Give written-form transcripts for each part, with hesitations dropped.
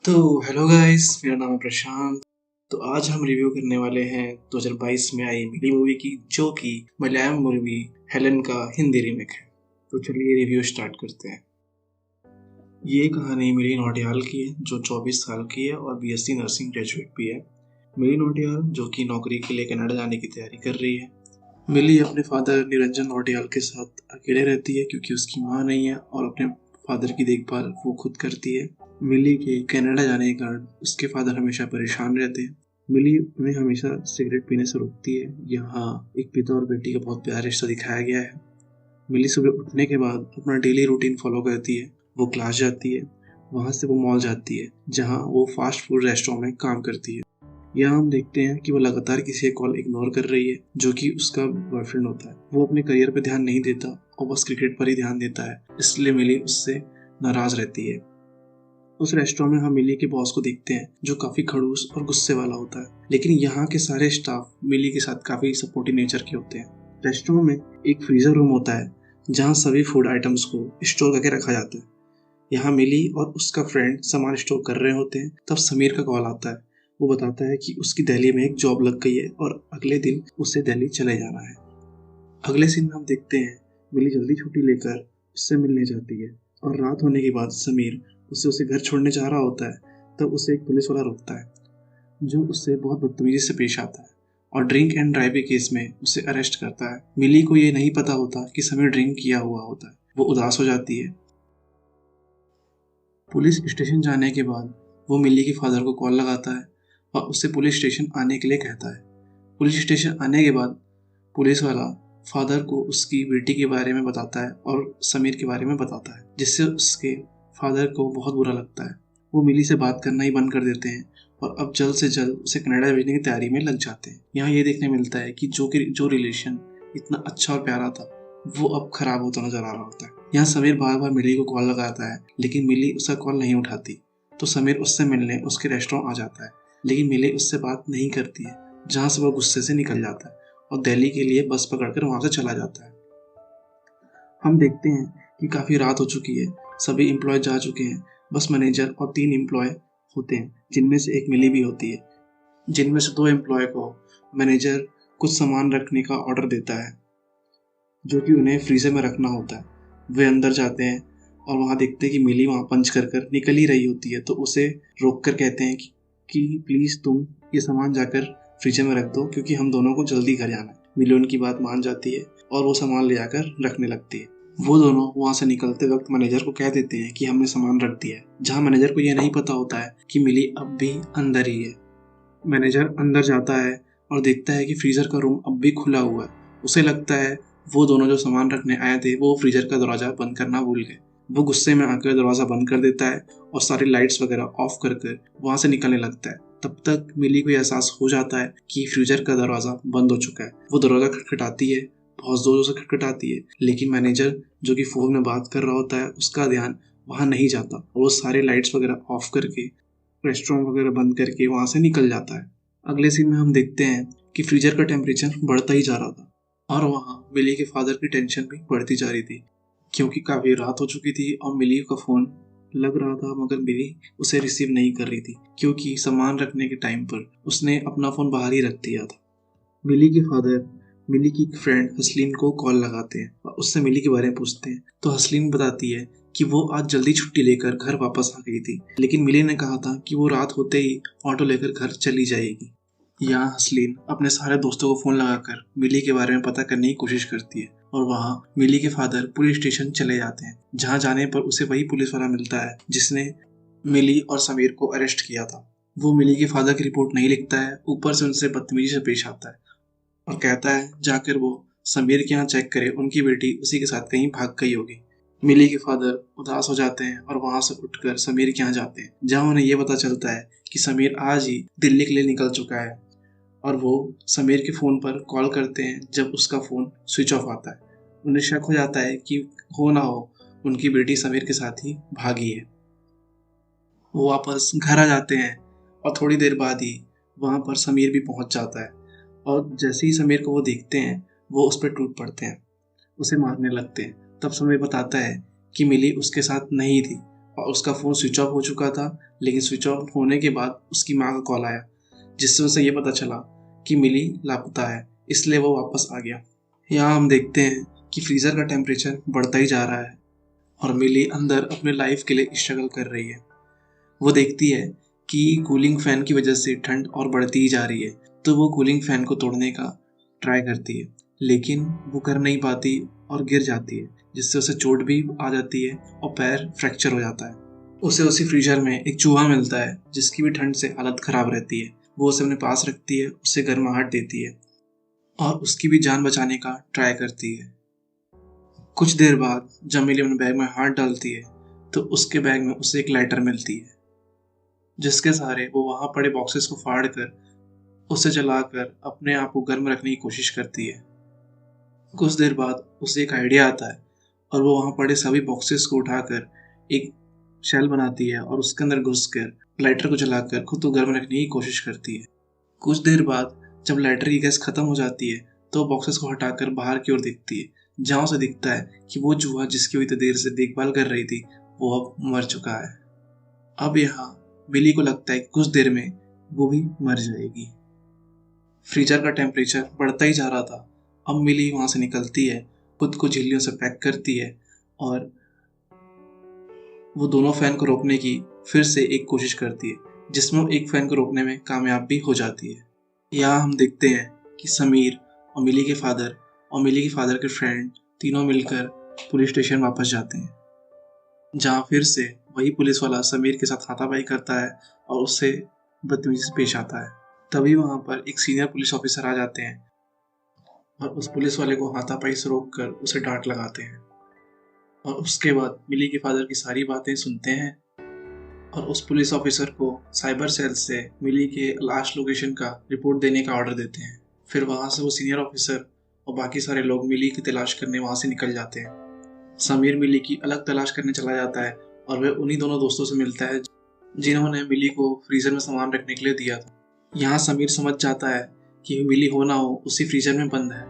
तो hello guys, मेरा नाम है प्रशांत। तो आज हम रिव्यू करने वाले हैं 2022 में आई मिली मूवी की, जो कि मलयालम मूवी हेलन का हिंदी रीमेक है। तो चलिए रिव्यू स्टार्ट करते हैं। ये कहानी मिली नौटियाल की है, जो 24 साल की है और बीएससी नर्सिंग ग्रेजुएट भी है। मिली नौटियाल जो कि नौकरी के लिए कनाडा जाने की तैयारी कर रही है। मिली अपने फादर निरंजन नौटियाल के साथ अकेले रहती है क्योंकि उसकी माँ नहीं है और अपने फादर की देखभाल वो खुद करती है। मिली के कनाडा जाने के कारण उसके फादर हमेशा परेशान रहते हैं। मिली उन्हें हमेशा सिगरेट पीने से रोकती है। यहाँ एक पिता और बेटी का बहुत प्यारा रिश्ता दिखाया गया है। मिली सुबह उठने के बाद अपना डेली रूटीन फॉलो करती है। वो क्लास जाती है, वहाँ से वो मॉल जाती है जहाँ वो फास्ट फूड रेस्टोरेंट में काम करती है। यहाँ हम देखते हैं कि वो लगातार किसी एक कॉल इग्नोर कर रही है, जो कि उसका बॉयफ्रेंड होता है। वो अपने करियर पर ध्यान नहीं देता और बस क्रिकेट पर ही ध्यान देता है, इसलिए मिली उससे नाराज रहती है। उस रेस्टोरेंट में हम मिली के बॉस को देखते हैं, जो काफी खड़ूस और गुस्से वाला होता है। लेकिन यहाँ के सारे स्टाफ मिली के साथ काफी सपोर्टिव नेचर के होते हैं। रेस्टोरेंट में एक फ्रीजर रूम होता है जहाँ सभी फूड आइटम्स को स्टोर करके रखा जाता है। यहाँ मिली और उसका फ्रेंड सामान स्टोर कर रहे होते हैं, तब समीर का कॉल आता है। वो बताता है कि उसकी दिल्ली में एक जॉब लग गई है और अगले दिन उसे दिल्ली चले जाना है। अगले सीन में हम देखते हैं मिली जल्दी छुट्टी लेकर उससे मिलने जाती है और रात होने के बाद समीर उसे घर छोड़ने जा रहा होता है। तब उसे एक पुलिस वाला रोकता है, जो उससे बहुत बदतमीजी से पेश आता है और ड्रिंक एंड ड्राइव के केस में उसे अरेस्ट करता है। मिली को ये नहीं पता होता कि समीर ड्रिंक किया हुआ होता है। वो उदास हो जाती है। पुलिस स्टेशन जाने के बाद वो मिली के फादर को कॉल लगाता है और उससे पुलिस स्टेशन आने के लिए कहता है। पुलिस स्टेशन आने के बाद पुलिस वाला फादर को उसकी बेटी के बारे में बताता है और समीर के बारे में बताता है, जिससे उसके फादर को बहुत बुरा लगता है। वो मिली से बात करना ही बंद कर देते हैं और अब जल्द से जल्द उसे कनाडा भेजने की तैयारी में लग जाते हैं। यहाँ ये देखने मिलता है कि जो रिलेशन इतना अच्छा और प्यारा था, वो अब खराब होता नजर आ रहा होता है। यहाँ समीर बार बार मिली को कॉल लगाता है, लेकिन मिली उसका कॉल नहीं उठाती। तो समीर उससे मिलने उसके रेस्टोरेंट आ जाता है, लेकिन मिली उससे बात नहीं करती है, जहाँ से वो गुस्से से निकल जाता है और दिल्ली के लिए बस पकड़कर वहां से चला जाता है। हम देखते हैं कि काफी रात हो चुकी है, सभी एम्प्लॉय जा चुके हैं। बस मैनेजर और 3 एम्प्लॉय होते हैं, जिनमें से एक मिली भी होती है। जिनमें से 2 एम्प्लॉय को मैनेजर कुछ सामान रखने का ऑर्डर देता है, जो कि उन्हें फ्रीजर में रखना होता है। वे अंदर जाते हैं और वहां देखते हैं कि मिली वहां पंच कर निकल ही रही होती है। तो उसे रोक कर कहते हैं कि प्लीज तुम ये सामान जाकर फ्रीजर में रख दो, क्योंकि हम दोनों को जल्दी घर जाना है। मिली उनकी बात मान जाती है और वो सामान ले जाकर रखने लगती है। वो दोनों वहां से निकलते वक्त मैनेजर को कह देते हैं कि हमने सामान रख दिया है, जहां मैनेजर को यह नहीं पता होता है कि मिली अब भी अंदर ही है। मैनेजर अंदर जाता है और देखता है कि फ्रीजर का रूम अब भी खुला हुआ है। उसे लगता है वो दोनों जो सामान रखने आए थे वो फ्रीजर का दरवाजा बंद करना भूल गए। वो गुस्से में आकर दरवाजा बंद कर देता है और सारी लाइट्स वगैरह ऑफ कर कर वहां से निकलने लगता है। तब तक मिली को एहसास हो जाता है कि फ्रीजर का दरवाजा बंद हो चुका है। वो दरवाजा खटखटाती है, बहुत जोरों से खटखटाती है, लेकिन मैनेजर जो कि फोन में बात कर रहा होता है उसका ध्यान वहां नहीं जाता और वो सारे लाइट्स वगैरह ऑफ करके रेस्टोरेंट वगैरह बंद करके वहां से निकल जाता है। अगले सीन में हम देखते हैं कि फ्रीजर का टेम्परेचर बढ़ता ही जा रहा था और वहां मिली के फादर की टेंशन भी बढ़ती जा रही थी, क्योंकि काफी रात हो चुकी थी और मिली का फोन लग रहा था, मगर मिली उसे रिसीव नहीं कर रही थी, क्योंकि सामान रखने के टाइम पर उसने अपना फोन बाहर ही रख दिया था। मिली के फादर मिली की फ्रेंड हसलीन को कॉल लगाते हैं और उससे मिली के बारे में पूछते हैं। तो हसलीन बताती है कि वो आज जल्दी छुट्टी लेकर घर वापस आ गई थी, लेकिन मिली ने कहा था कि वो रात होते ही ऑटो लेकर घर चली जाएगी। यहाँ हसलीन अपने सारे दोस्तों को फोन लगाकर मिली के बारे में पता करने की कोशिश करती है और वहाँ मिली के फादर पुलिस स्टेशन चले जाते हैं, जहाँ जाने पर उसे वही पुलिस वाला मिलता है जिसने मिली और समीर को अरेस्ट किया था। वो मिली के फादर की रिपोर्ट नहीं लिखता है, ऊपर से उनसे बदतमीजी से पेश आता है और कहता है जाकर वो समीर के यहाँ चेक करे, उनकी बेटी उसी के साथ कहीं भाग गई होगी। मिली के फादर उदास हो जाते हैं और वहां से उठकर समीर के यहाँ जाते हैं, जहाँ उन्हें यह पता चलता है कि समीर आज ही दिल्ली के लिए निकल चुका है। और वो समीर के फोन पर कॉल करते हैं जब उसका फोन स्विच ऑफ आता है। उन्हें शक हो जाता है कि हो ना हो उनकी बेटी समीर के साथ ही भागी है। वो वापस घर आ जाते हैं और थोड़ी देर बाद ही वहां पर समीर भी पहुंच जाता है और जैसे ही समीर को वो देखते हैं वो उस पर टूट पड़ते हैं, उसे मारने लगते हैं। तब समीर बताता है कि मिली उसके साथ नहीं थी और उसका फ़ोन स्विच ऑफ हो चुका था, लेकिन स्विच ऑफ होने के बाद उसकी माँ का कॉल आया, जिससे उसे ये पता चला कि मिली लापता है, इसलिए वो वापस आ गया। यहाँ हम देखते हैं कि फ्रीज़र का टेम्परेचर बढ़ता ही जा रहा है और मिली अंदर अपने लाइफ के लिए स्ट्रगल कर रही है। वो देखती है कि कूलिंग फैन की वजह से ठंड और बढ़ती ही जा रही है, तो वो कूलिंग फैन को तोड़ने का ट्राई करती है, लेकिन वो कर नहीं पाती और गिर जाती है, जिससे उसे चोट भी आ जाती है और पैर फ्रैक्चर हो जाता है। उसे उसी फ्रीजर में एक चूहा मिलता है, जिसकी भी ठंड से हालत ख़राब रहती है। वो उसे अपने पास रखती है, उसे गर्माहट देती है और उसकी भी जान बचाने का ट्राई करती है। कुछ देर बाद जब मिली अपने बैग में हाथ डालती है, तो उसके बैग में उसे एक लाइटर मिलती है, जिसके सहारे वो वहाँ पड़े बॉक्सेस को फाड़ कर उसे जलाकर अपने आप को गर्म रखने की कोशिश करती है। कुछ देर बाद उसे एक आइडिया आता है और वो वहाँ पड़े सभी बॉक्सेस को उठाकर एक शेल बनाती है और उसके अंदर घुसकर लाइटर को जलाकर खुद को गर्म रखने की कोशिश करती है। कुछ देर बाद जब लाइटर की गैस खत्म हो जाती है, तो बॉक्सेस को हटाकर बाहर की ओर देखती है, जहाँ उसे दिखता है कि वो चूहा जिसकी वो इतनी देर से देखभाल कर रही थी, वो अब मर चुका है। अब यहाँ मिली को लगता है कि कुछ देर में वो भी मर जाएगी। फ्रीजर का टेम्परेचर बढ़ता ही जा रहा था। अब मिली वहाँ से निकलती है, खुद को झिल्लियों से पैक करती है और वो दोनों फैन को रोकने की फिर से एक कोशिश करती है, जिसमें वो एक फैन को रोकने में कामयाब भी हो जाती है। यहाँ हम देखते हैं कि समीर और मिली के फादर के फ्रेंड तीनों मिलकर पुलिस स्टेशन वापस जाते हैं, जहाँ फिर से वही पुलिस वाला समीर के साथ हाथापाई करता है और उससे बदतमीजी से पेश आता है। तभी वहाँ पर एक सीनियर पुलिस ऑफिसर आ जाते हैं और उस पुलिस वाले को हाथापाई से रोककर उसे डांट लगाते हैं और उसके बाद मिली के फादर की सारी बातें सुनते हैं और उस पुलिस ऑफिसर को साइबर सेल से मिली के लास्ट लोकेशन का रिपोर्ट देने का ऑर्डर देते हैं। फिर वहाँ से वो सीनियर ऑफिसर और बाकी सारे लोग मिली की तलाश करने वहाँ से निकल जाते हैं। समीर मिली की अलग तलाश करने चला जाता है और वह उन्हीं दोनों दोस्तों से मिलता है जिन्होंने मिली को फ्रीजर में सामान रखने के लिए दिया था। यहाँ समीर समझ जाता है कि मिली हो ना हो उसी फ्रीजर में बंद है।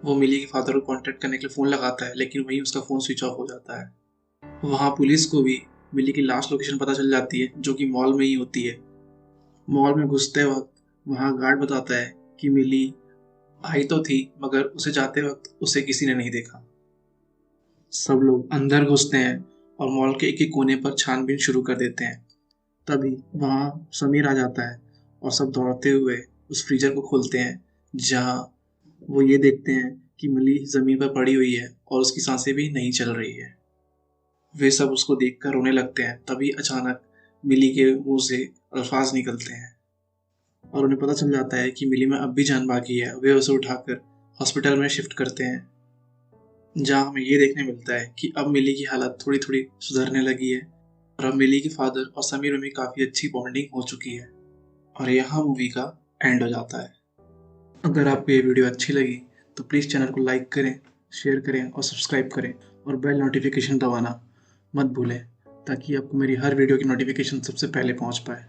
वो मिली के फादर को कांटेक्ट करने के लिए फ़ोन लगाता है, लेकिन वहीं उसका फ़ोन स्विच ऑफ हो जाता है। वहाँ पुलिस को भी मिली की लास्ट लोकेशन पता चल जाती है, जो कि मॉल में ही होती है। मॉल में घुसते वक्त वहाँ गार्ड बताता है कि मिली आई तो थी, मगर उसे जाते वक्त उसे किसी ने नहीं देखा। सब लोग अंदर घुसते हैं और मॉल के एक एक कोने पर छानबीन शुरू कर देते हैं। तभी वहाँ समीर आ जाता है और सब दौड़ते हुए उस फ्रीजर को खोलते हैं, जहाँ वो ये देखते हैं कि मिली ज़मीन पर पड़ी हुई है और उसकी सांसें भी नहीं चल रही है। वे सब उसको देखकर रोने लगते हैं। तभी अचानक मिली के मुंह से अल्फाज निकलते हैं और उन्हें पता चल जाता है कि मिली में अब भी जान बाकी है। वे उसे उठाकर हॉस्पिटल में शिफ्ट करते हैं, जहाँ हमें ये देखने मिलता है कि अब मिली की हालत थोड़ी थोड़ी सुधरने लगी है और अब मिली के फादर और समीर में भी काफ़ी अच्छी बॉन्डिंग हो चुकी है। और यहाँ मूवी का एंड हो जाता है। अगर आपको ये वीडियो अच्छी लगी तो प्लीज़ चैनल को लाइक करें, शेयर करें और सब्सक्राइब करें और बेल नोटिफिकेशन दबाना मत भूलें, ताकि आपको मेरी हर वीडियो की नोटिफिकेशन सबसे पहले पहुंच पाए।